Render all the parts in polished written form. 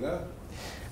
go.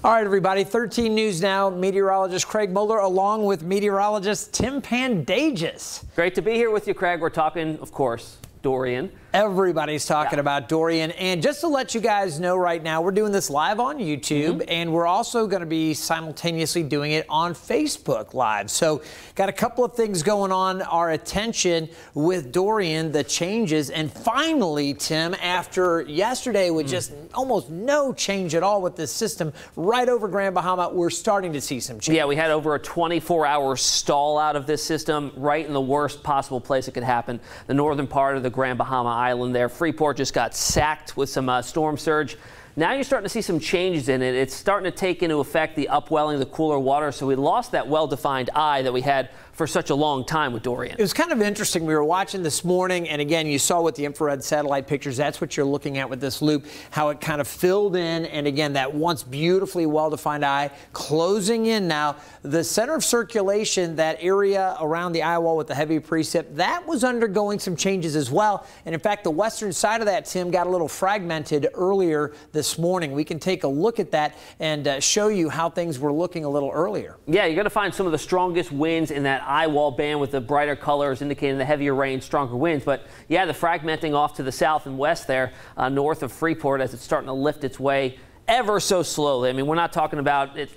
All right, everybody, 13 News Now, meteorologist Craig Moeller along with meteorologist Tim Pandajis. Great to be here with you, Craig. We're talking, of course, Dorian. Everybody's talking about Dorian. And just to let you guys know right now, we're doing this live on YouTube, and we're also going to be simultaneously doing it on Facebook Live. So got a couple of things going on our attention with Dorian, the changes. And finally, Tim, after yesterday with just almost no change at all with this system right over Grand Bahama, we're starting to see some change. Yeah, we had over a 24-hour stall out of this system right in the worst possible place it could happen, the northern part of the Grand Bahama Island there. Freeport just got sacked with some storm surge. Now you're starting to see some changes in it. It's starting to take into effect the upwelling, the cooler water. So we lost that well-defined eye that we had for such a long time with Dorian. It was kind of interesting. We were watching this morning, and again, you saw with the infrared satellite pictures, that's what you're looking at with this loop, how it kind of filled in, and again, that once beautifully well-defined eye closing in now. The center of circulation, that area around the eye wall with the heavy precip, that was undergoing some changes as well. And in fact, the western side of that, Tim, got a little fragmented earlier this morning. We can take a look at that and show you how things were looking a little earlier. Yeah, you're going to find some of the strongest winds in that eye wall band with the brighter colors indicating the heavier rain, stronger winds. But yeah, the fragmenting off to the south and west there, north of Freeport, as it's starting to lift its way ever so slowly. I mean, we're not talking about it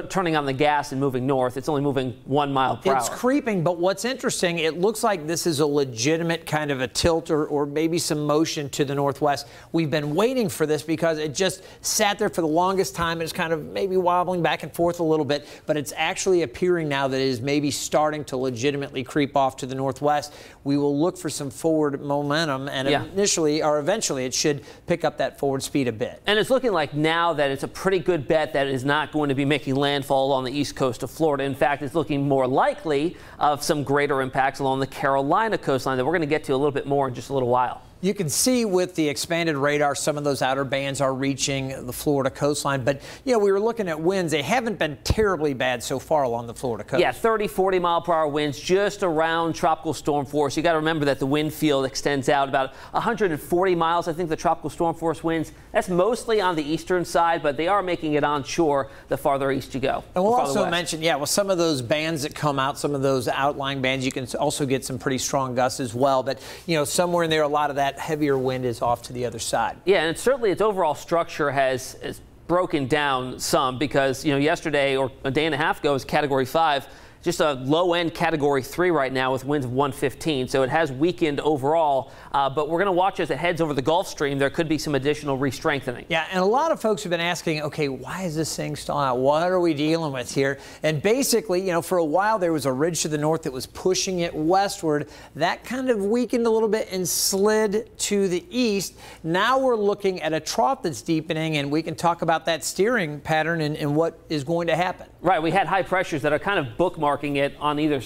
turning on the gas and moving north. It's only moving 1 mile per hour. It's creeping, but what's interesting, it looks like this is a legitimate kind of a tilt or maybe some motion to the northwest. We've been waiting for this because it just sat there for the longest time. It's kind of maybe wobbling back and forth a little bit, but it's actually appearing now that it is maybe starting to legitimately creep off to the northwest. We will look for some forward momentum, and initially or eventually it should pick up that forward speed a bit. And it's looking like now that it's a pretty good bet that it is not going to be making landfall on the east coast of Florida. In fact, it's looking more likely of some greater impacts along the Carolina coastline that we're going to get to a little bit more in just a little while. You can see with the expanded radar, some of those outer bands are reaching the Florida coastline. But, you know, we were looking at winds. They haven't been terribly bad so far along the Florida coast. Yeah, 30, 40 mile per hour winds just around tropical storm force. You got to remember that the wind field extends out about 140 miles. I think the tropical storm force winds, that's mostly on the eastern side, but they are making it onshore the farther east you go. And we'll also mention, with some of those bands that come out, some of those outlying bands, you can also get some pretty strong gusts as well. But, you know, somewhere in there, a lot of that heavier wind is off to the other side. Yeah, and certainly its overall structure has broken down some because, you know, yesterday or a day and a half ago was Category 5. Just a low-end Category 3 right now with winds of 115, so it has weakened overall, but we're going to watch as it heads over the Gulf Stream. There could be some additional re-strengthening. Yeah, and a lot of folks have been asking, okay, why is this thing stalling out? What are we dealing with here? And basically, you know, for a while there was a ridge to the north that was pushing it westward. That kind of weakened a little bit and slid to the east. Now we're looking at a trough that's deepening, and we can talk about that steering pattern and what is going to happen. Right, we had high pressures that are kind of bookmarking it on either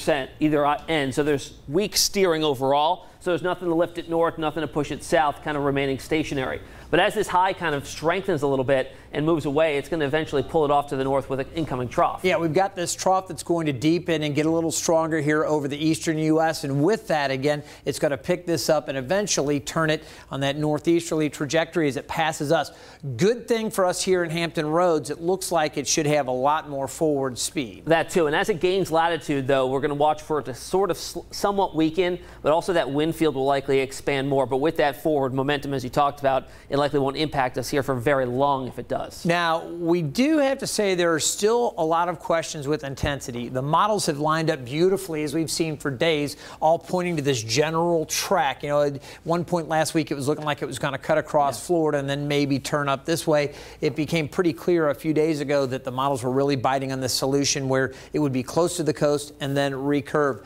end, so there's weak steering overall, so there's nothing to lift it north, nothing to push it south, kind of remaining stationary. But as this high kind of strengthens a little bit and moves away, it's going to eventually pull it off to the north with an incoming trough. Yeah, we've got this trough that's going to deepen and get a little stronger here over the eastern U.S. And with that, again, it's going to pick this up and eventually turn it on that northeasterly trajectory as it passes us. Good thing for us here in Hampton Roads, it looks like it should have a lot more forward speed. That too. And as it gains latitude, though, we're going to watch for it to sort of somewhat weaken, but also that wind field will likely expand more. But with that forward momentum, as you talked about, it likely won't impact us here for very long if it does. Now, we do have to say there are still a lot of questions with intensity. The models have lined up beautifully, as we've seen for days, all pointing to this general track. You know, at one point last week, it was looking like it was going to cut across Florida and then maybe turn up this way. It became pretty clear a few days ago that the models were really biting on this solution where it would be close to the coast and then recurve.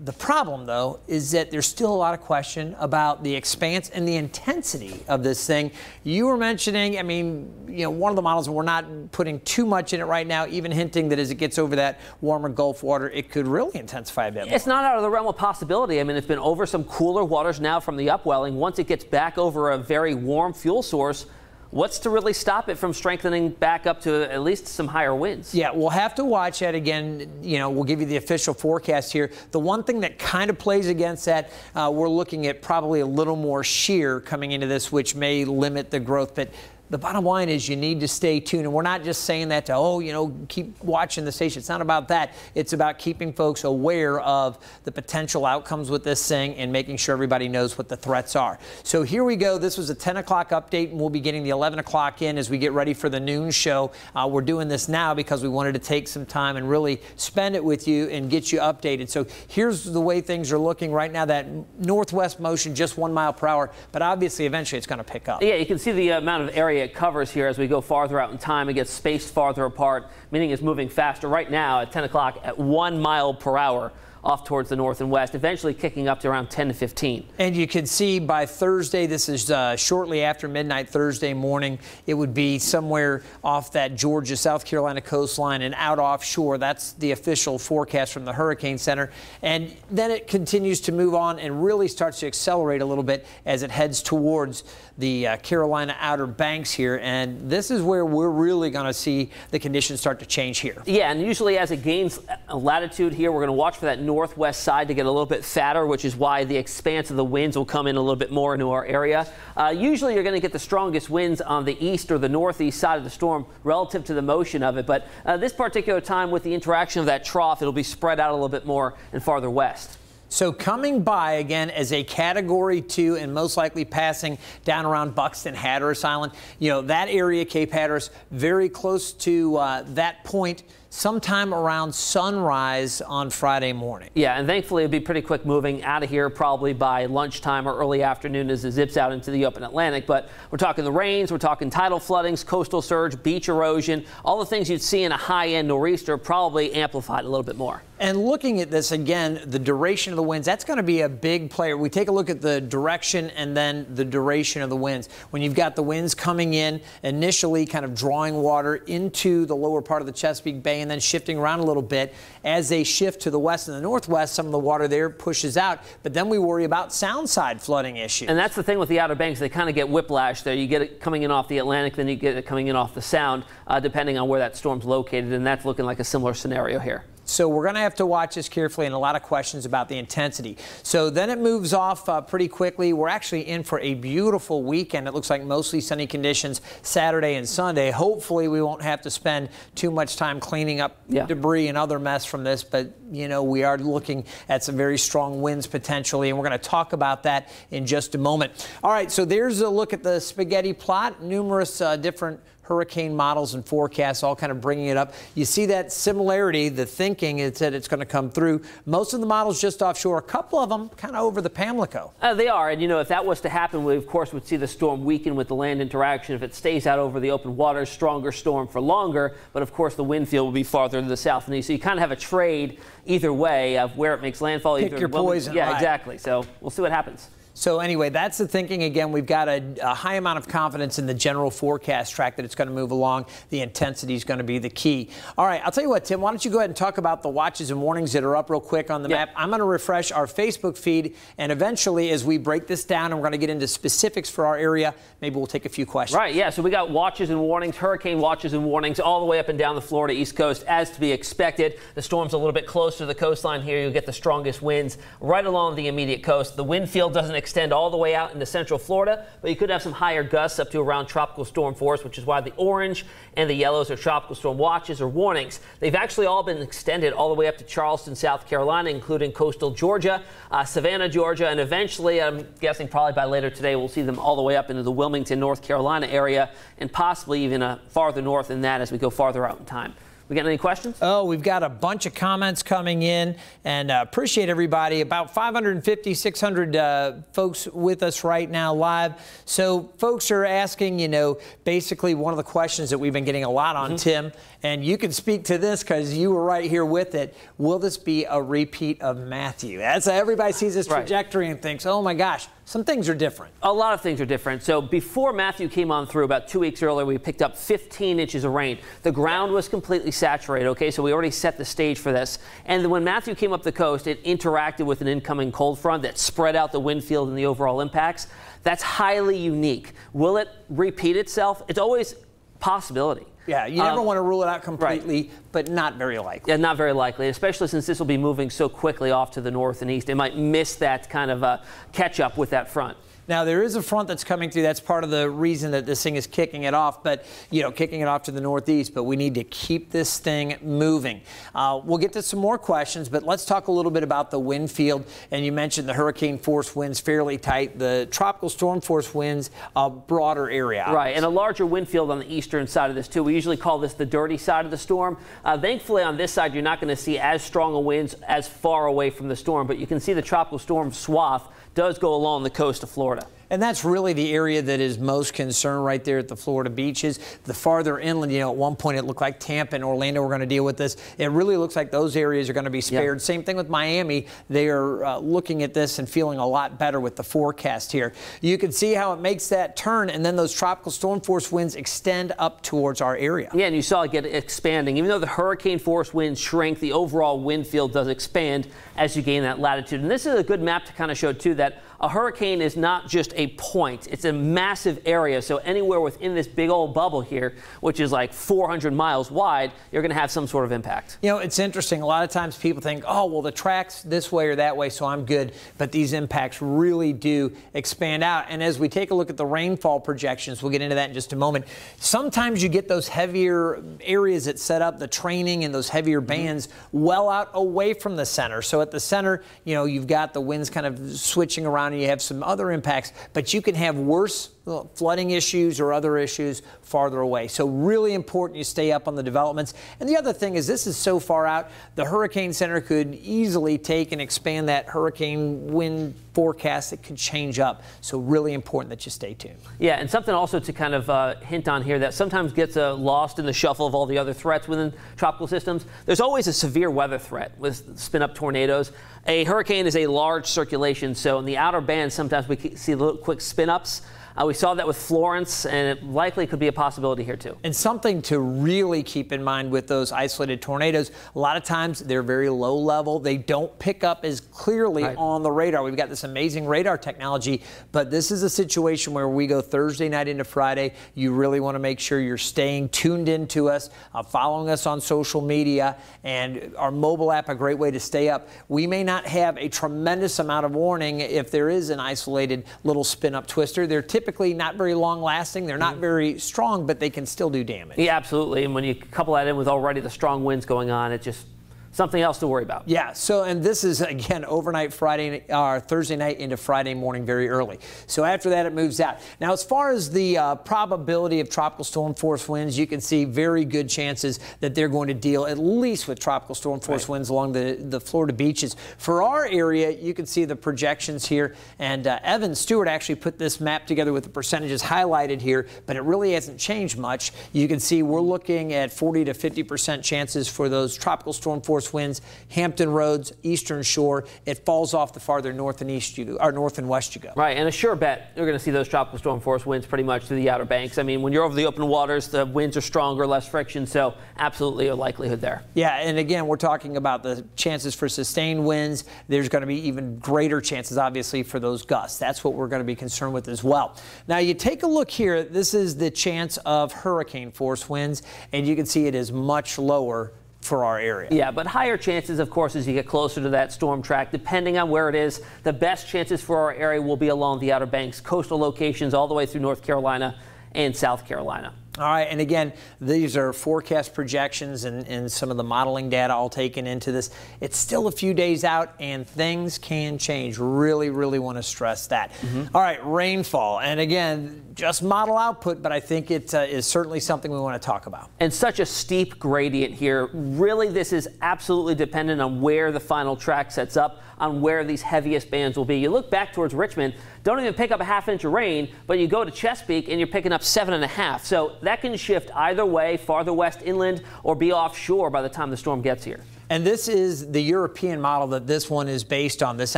The problem, though, is that there's still a lot of question about the expanse and the intensity of this thing. You were mentioning, I mean, you know, one of the models, and we're not putting too much in it right now, even hinting that as it gets over that warmer Gulf water, it could really intensify a bit more. It's not out of the realm of possibility. I mean, it's been over some cooler waters now from the upwelling. Once it gets back over a very warm fuel source, what's to really stop it from strengthening back up to at least some higher winds? Yeah, we'll have to watch that again. You know, we'll give you the official forecast here. The one thing that kind of plays against that, we're looking at probably a little more shear coming into this, which may limit the growth. But the bottom line is you need to stay tuned. And we're not just saying that to, oh, you know, keep watching the station. It's not about that. It's about keeping folks aware of the potential outcomes with this thing and making sure everybody knows what the threats are. So here we go. This was a 10 o'clock update, and we'll be getting the 11 o'clock in as we get ready for the noon show. We're doing this now because we wanted to take some time and really spend it with you and get you updated. So here's the way things are looking right now. That northwest motion, just 1 mile per hour, but obviously eventually it's going to pick up. Yeah, you can see the amount of area it covers here as we go farther out in time. It gets spaced farther apart, meaning it's moving faster. Right now at 10 o'clock at 1 mile per hour off towards the north and west, eventually kicking up to around 10 to 15. And you can see by Thursday, this is shortly after midnight Thursday morning, it would be somewhere off that Georgia, South Carolina coastline and out offshore. That's the official forecast from the Hurricane Center. And then it continues to move on and really starts to accelerate a little bit as it heads towards the Carolina Outer Banks here. And this is where we're really going to see the conditions start to change here. Yeah, and usually as it gains latitude here, we're going to watch for that northwest side to get a little bit fatter, which is why the expanse of the winds will come in a little bit more into our area. Usually you're going to get the strongest winds on the east or the northeast side of the storm relative to the motion of it, but this particular time with the interaction of that trough, it'll be spread out a little bit more and farther west. So coming by again as a Category 2 and most likely passing down around Buxton, Hatteras Island. You know, that area, Cape Hatteras, very close to that point sometime around sunrise on Friday morning. Yeah, and thankfully it'll be pretty quick moving out of here probably by lunchtime or early afternoon as it zips out into the open Atlantic. But we're talking the rains, we're talking tidal floodings, coastal surge, beach erosion, all the things you'd see in a high-end nor'easter probably amplified a little bit more. And looking at this again, the duration of the winds, that's going to be a big player. We take a look at the direction and then the duration of the winds. When you've got the winds coming in, initially kind of drawing water into the lower part of the Chesapeake Bay and then shifting around a little bit. As they shift to the west and the northwest, some of the water there pushes out. But then we worry about sound side flooding issues. And that's the thing with the Outer Banks. They kind of get whiplash there. You get it coming in off the Atlantic, then you get it coming in off the Sound, depending on where that storm's located. And that's looking like a similar scenario here. So we're going to have to watch this carefully, and a lot of questions about the intensity. So then it moves off pretty quickly. We're actually in for a beautiful weekend. It looks like mostly sunny conditions Saturday and Sunday. Hopefully we won't have to spend too much time cleaning up debris and other mess from this, but you know, we are looking at some very strong winds potentially, and we're going to talk about that in just a moment. All right, so there's a look at the spaghetti plot. Numerous different hurricane models and forecasts all kind of bringing it up. You see that similarity, the thinking is that it's going to come through. Most of the models just offshore, a couple of them kind of over the Pamlico. They are, and you know, if that was to happen, we of course would see the storm weaken with the land interaction. If it stays out over the open waters, stronger storm for longer, but of course the wind field will be farther to the south and east. So you kind of have a trade either way of where it makes landfall. Pick your poison. Yeah, right. Exactly. So we'll see what happens. So anyway, that's the thinking. Again, we've got a high amount of confidence in the general forecast track that it's going to move along. The intensity is going to be the key. All right, I'll tell you what, Tim, why don't you go ahead and talk about the watches and warnings that are up real quick on the map. I'm going to refresh our Facebook feed, and eventually as we break this down and we're going to get into specifics for our area, maybe we'll take a few questions. Right, yeah, so we got watches and warnings, hurricane watches and warnings all the way up and down the Florida East Coast as to be expected. The storm's a little bit closer to the coastline here. You'll get the strongest winds right along the immediate coast. The wind field doesn't extend all the way out into central Florida, but you could have some higher gusts up to around tropical storm force, which is why the orange and the yellows are tropical storm watches or warnings. They've actually all been extended all the way up to Charleston, South Carolina, including coastal Georgia, Savannah, Georgia, and eventually, I'm guessing probably by later today, we'll see them all the way up into the Wilmington, North Carolina area, and possibly even farther north than that as we go farther out in time. We got any questions? Oh, we've got a bunch of comments coming in, and appreciate everybody. About 550, 600 folks with us right now live. So folks are asking, you know, basically one of the questions that we've been getting a lot on, Tim, and you can speak to this because you were right here with it. Will this be a repeat of Matthew? As everybody sees this trajectory and thinks, oh my gosh, some things are different. A lot of things are different. So before Matthew came on through, about 2 weeks earlier, we picked up 15 inches of rain. The ground was completely saturated, okay? So we already set the stage for this. And when Matthew came up the coast, it interacted with an incoming cold front that spread out the wind field and the overall impacts. That's highly unique. Will it repeat itself? It's always a possibility. Yeah, you never want to rule it out completely, but not very likely. Yeah, not very likely, especially since this will be moving so quickly off to the north and east. It might miss that kind of catch up with that front. Now, there is a front that's coming through. That's part of the reason that this thing is kicking it off, but, you know, kicking it off to the northeast. But we need to keep this thing moving. We'll get to some more questions, but let's talk a little bit about the wind field. And you mentioned the hurricane force winds fairly tight. The tropical storm force winds, a broader area. Right, and a larger wind field on the eastern side of this, too. We usually call this the dirty side of the storm. Thankfully, on this side, you're not going to see as strong a winds as far away from the storm, but you can see the tropical storm swath does go along the coast of Florida. And that's really the area that is most concerned right there at the Florida beaches. The farther inland, you know, at one point it looked like Tampa and Orlando were going to deal with this. It really looks like those areas are going to be spared. Yeah. Same thing with Miami. They are looking at this and feeling a lot better with the forecast here. You can see how it makes that turn, and then those tropical storm force winds extend up towards our area. Yeah, and you saw it get expanding. Even though the hurricane force winds shrink, the overall wind field does expand as you gain that latitude. And this is a good map to kind of show, too, that a hurricane is not just a point. It's a massive area. So anywhere within this big old bubble here, which is like 400 miles wide, you're going to have some sort of impact. You know, it's interesting. A lot of times people think, oh, well, the track's this way or that way, so I'm good. But these impacts really do expand out. And as we take a look at the rainfall projections, we'll get into that in just a moment. Sometimes you get those heavier areas that set up the training and those heavier bands well out away from the center. So at the center, you know, you've got the winds kind of switching around, and you have some other impacts, but you can have worse flooding issues or other issues farther away. So really important you stay up on the developments. And the other thing is, this is so far out, the Hurricane Center could easily take and expand that hurricane wind forecast. It could change up. So really important that you stay tuned. Yeah, and something also to kind of hint on here that sometimes gets lost in the shuffle of all the other threats within tropical systems. There's always a severe weather threat with spin-up tornadoes. A hurricane is a large circulation, so in the outer bands, sometimes we see little quick spin-ups. We saw that with Florence, and it likely could be a possibility here, too. And something to really keep in mind with those isolated tornadoes, a lot of times they're very low level. They don't pick up as clearly on the radar. We've got this amazing radar technology, but this is a situation where we go Thursday night into Friday. You really want to make sure you're staying tuned into us, following us on social media, and our mobile app, a great way to stay up. We may not have a tremendous amount of warning if there is an isolated little spin-up twister. They're typically not very long lasting. They're not very strong, but they can still do damage. Yeah, absolutely. And when you couple that in with already the strong winds going on, it just something else to worry about. Yeah, so, and this is, again, overnight Thursday night into Friday morning very early. So after that, it moves out. Now, as far as the probability of tropical storm force winds, you can see very good chances that they're going to deal at least with tropical storm force winds along the Florida beaches. For our area, you can see the projections here, and Evan Stewart actually put this map together with the percentages highlighted here, but it really hasn't changed much. You can see we're looking at 40 to 50% chances for those tropical storm force winds, Hampton Roads, Eastern Shore. It falls off the farther north and east you go, or north and west you go. Right, and a sure bet you're going to see those tropical storm force winds pretty much through the outer banks. I mean, when you're over the open waters, the winds are stronger, less friction, so absolutely a likelihood there. Yeah, and again, we're talking about the chances for sustained winds. There's going to be even greater chances, obviously, for those gusts. That's what we're going to be concerned with as well. Now, you take a look here. This is the chance of hurricane force winds, and you can see it is much lower for our area. Yeah, but higher chances, of course, as you get closer to that storm track. Depending on where it is, the best chances for our area will be along the Outer Banks, coastal locations all the way through North Carolina and South Carolina. All right, and again, these are forecast projections and some of the modeling data all taken into this. It's still a few days out, and things can change. Really, really want to stress that. All right, rainfall. And again, just model output, but I think it is certainly something we want to talk about. And such a steep gradient here. Really, this is absolutely dependent on where the final track sets up, on where these heaviest bands will be. You look back towards Richmond, don't even pick up a half-inch of rain, but you go to Chesapeake and you're picking up 7.5. So that can shift either way, farther west inland or be offshore by the time the storm gets here. And this is the European model that this one is based on, this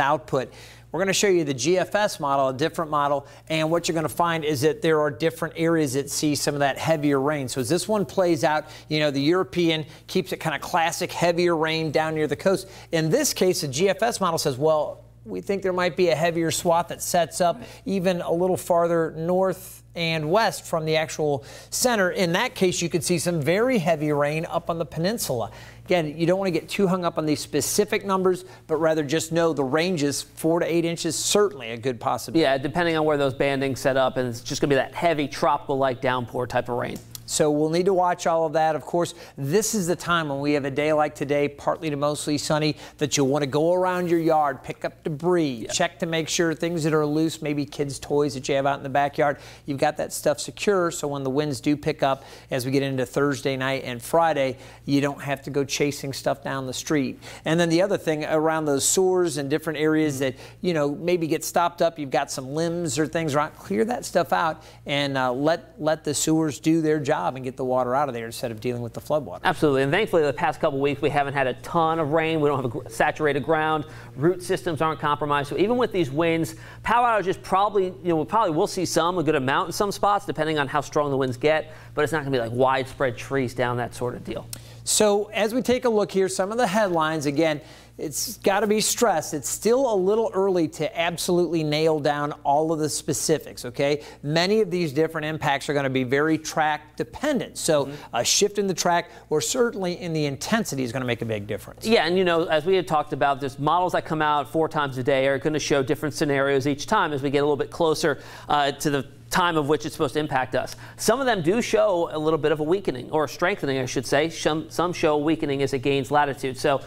output. We're going to show you the GFS model, a different model, and what you're going to find is that there are different areas that see some of that heavier rain. So as this one plays out, you know, the European keeps it kind of classic heavier rain down near the coast. In this case, the GFS model says, well, we think there might be a heavier swath that sets up even a little farther north and west from the actual center. In that case, you could see some very heavy rain up on the peninsula. Again, you don't want to get too hung up on these specific numbers, but rather just know the range is 4 to 8 inches, certainly a good possibility. Yeah, depending on where those bandings set up, and it's just going to be that heavy tropical-like downpour type of rain. So we'll need to watch all of that. Of course, this is the time when we have a day like today, partly to mostly sunny, that you'll want to go around your yard, pick up debris, check to make sure things that are loose, maybe kids' toys that you have out in the backyard, you've got that stuff secure, so when the winds do pick up as we get into Thursday night and Friday, you don't have to go chasing stuff down the street. And then the other thing around those sewers and different areas that, you know, maybe get stopped up, you've got some limbs or things around, clear that stuff out and let the sewers do their job and get the water out of there instead of dealing with the floodwater. Absolutely, and thankfully the past couple weeks we haven't had a ton of rain. We don't have a saturated ground. Root systems aren't compromised. So even with these winds, power outages probably, we probably will see a good amount in some spots depending on how strong the winds get, but it's not going to be like widespread trees down, that sort of deal. So as we take a look here, some of the headlines, again, it's got to be stressed. It's still a little early to absolutely nail down all of the specifics, okay? Many of these different impacts are going to be very track dependent. So a shift in the track or certainly in the intensity is going to make a big difference. Yeah, and as we had talked about, there's models that come out 4 times a day are going to show different scenarios each time as we get a little bit closer to the time of which it's supposed to impact us. Some of them do show a little bit of a weakening, or a strengthening, I should say. Some show a weakening as it gains latitude. So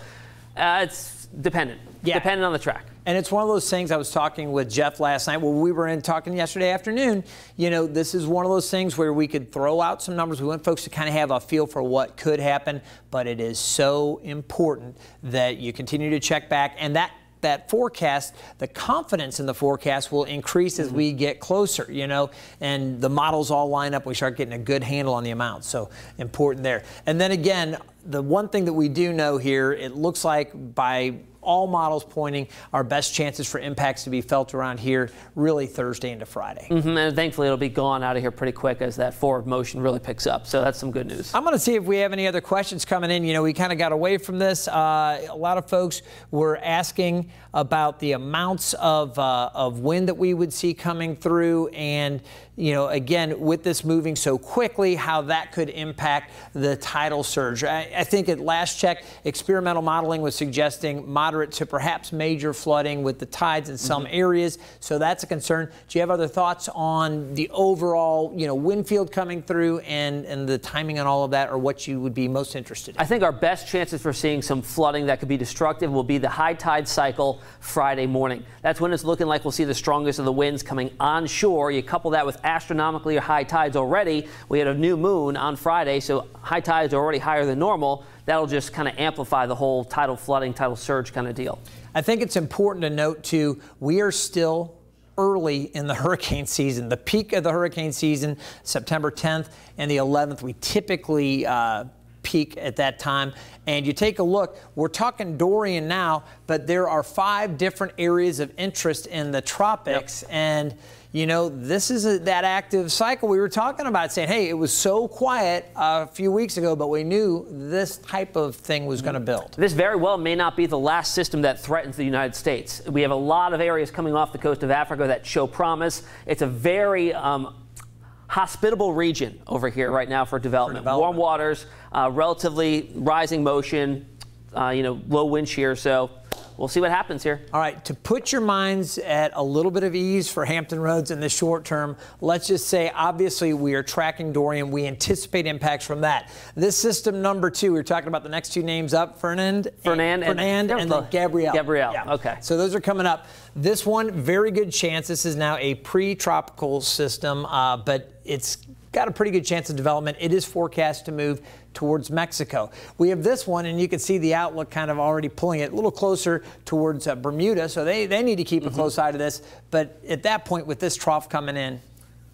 it's dependent. Dependent on the track. And it's one of those things. I was talking with Jeff last night. Well, we were talking yesterday afternoon. This is one of those things where we could throw out some numbers. We want folks to kind of have a feel for what could happen, but it is so important that you continue to check back, and that forecast, the confidence in the forecast will increase as we get closer, and the models all line up. We start getting a good handle on the amounts. So important there. And then again, the one thing that we do know here, it looks like by all models pointing our best chances for impacts to be felt around here really Thursday into Friday. And thankfully it'll be gone out of here pretty quick as that forward motion really picks up. So that's some good news. I'm going to see if we have any other questions coming in. We kind of got away from this. A lot of folks were asking about the amounts of wind that we would see coming through, and again, with this moving so quickly, how that could impact the tidal surge. I think at last check, experimental modeling was suggesting moderate to perhaps major flooding with the tides in some areas, so that's a concern. Do you have other thoughts on the overall, wind field coming through and the timing on all of that, or what you would be most interested in? I think our best chances for seeing some flooding that could be destructive will be the high tide cycle Friday morning. That's when it's looking like we'll see the strongest of the winds coming onshore. You couple that with astronomically high tides already. We had a new moon on Friday, so high tides are already higher than normal. That'll just kind of amplify the whole tidal flooding, tidal surge kind of deal. I think it's important to note, too, we are still early in the hurricane season. The peak of the hurricane season, September 10th and the 11th, we typically peak at that time. And you take a look, we're talking Dorian now, but there are 5 different areas of interest in the tropics. And this is that active cycle we were talking about, saying, hey, it was so quiet a few weeks ago, but we knew this type of thing was going to build. This very well may not be the last system that threatens the United States. We have a lot of areas coming off the coast of Africa that show promise. It's a very hospitable region over here right now for development. Warm waters, relatively rising motion, low wind shear. So we'll see what happens here. All right, to put your minds at a little bit of ease for Hampton Roads in the short term, let's just say, obviously, we are tracking Dorian. We anticipate impacts from that. This system number 2, we were talking about the next 2 names up, Fernand and then Gabrielle. Yeah. Okay. So those are coming up. This one, very good chance. This is now a pre-tropical system, but it's got a pretty good chance of development. It is forecast to move towards Mexico. We have this one, and you can see the outlook kind of already pulling it a little closer towards Bermuda, so they need to keep a close eye to this. But at that point, with this trough coming in,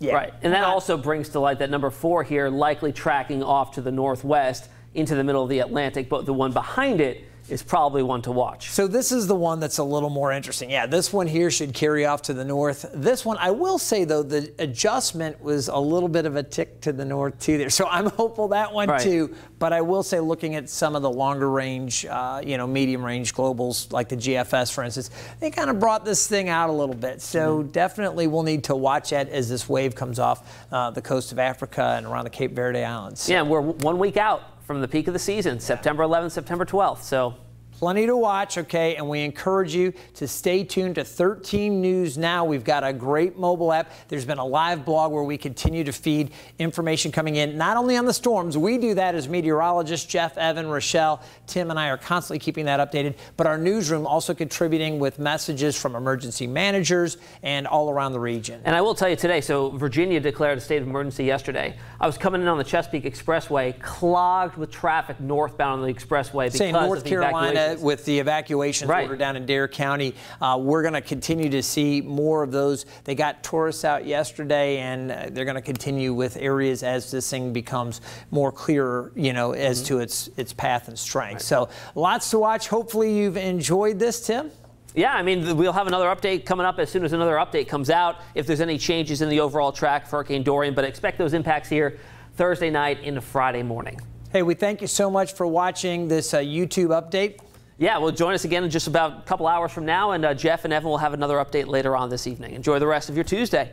right. And that also brings to light that number 4 here, likely tracking off to the northwest into the middle of the Atlantic, but the one behind it is probably one to watch. So this is the one that's a little more interesting. Yeah, this one here should carry off to the north. This one, I will say, though, the adjustment was a little bit of a tick to the north, too, there. So I'm hopeful that one, too. But I will say, looking at some of the longer range, medium range globals, like the GFS, for instance, they kind of brought this thing out a little bit. So definitely we'll need to watch that as this wave comes off the coast of Africa and around the Cape Verde Islands. Yeah, we're 1 week out from the peak of the season, September 11th, September 12th. So plenty to watch, okay, and we encourage you to stay tuned to 13 News Now. We've got a great mobile app. There's been a live blog where we continue to feed information coming in, not only on the storms. We do that as meteorologists. Jeff, Evan, Rochelle, Tim, and I are constantly keeping that updated, but our newsroom also contributing with messages from emergency managers and all around the region. And I will tell you today, so Virginia declared a state of emergency yesterday. I was coming in on the Chesapeake Expressway, clogged with traffic northbound on the expressway because North Carolina, with the evacuations order down in Dare County, we're going to continue to see more of those. They got tourists out yesterday, and they're going to continue with areas as this thing becomes more clear, as to its path and strength. So lots to watch. Hopefully you've enjoyed this, Tim. Yeah, I mean, we'll have another update coming up as soon as another update comes out, if there's any changes in the overall track for Hurricane Dorian, but expect those impacts here Thursday night into Friday morning. Hey, we thank you so much for watching this YouTube update. Yeah, well, join us again in just about a couple hours from now, and Jeff and Evan will have another update later on this evening. Enjoy the rest of your Tuesday.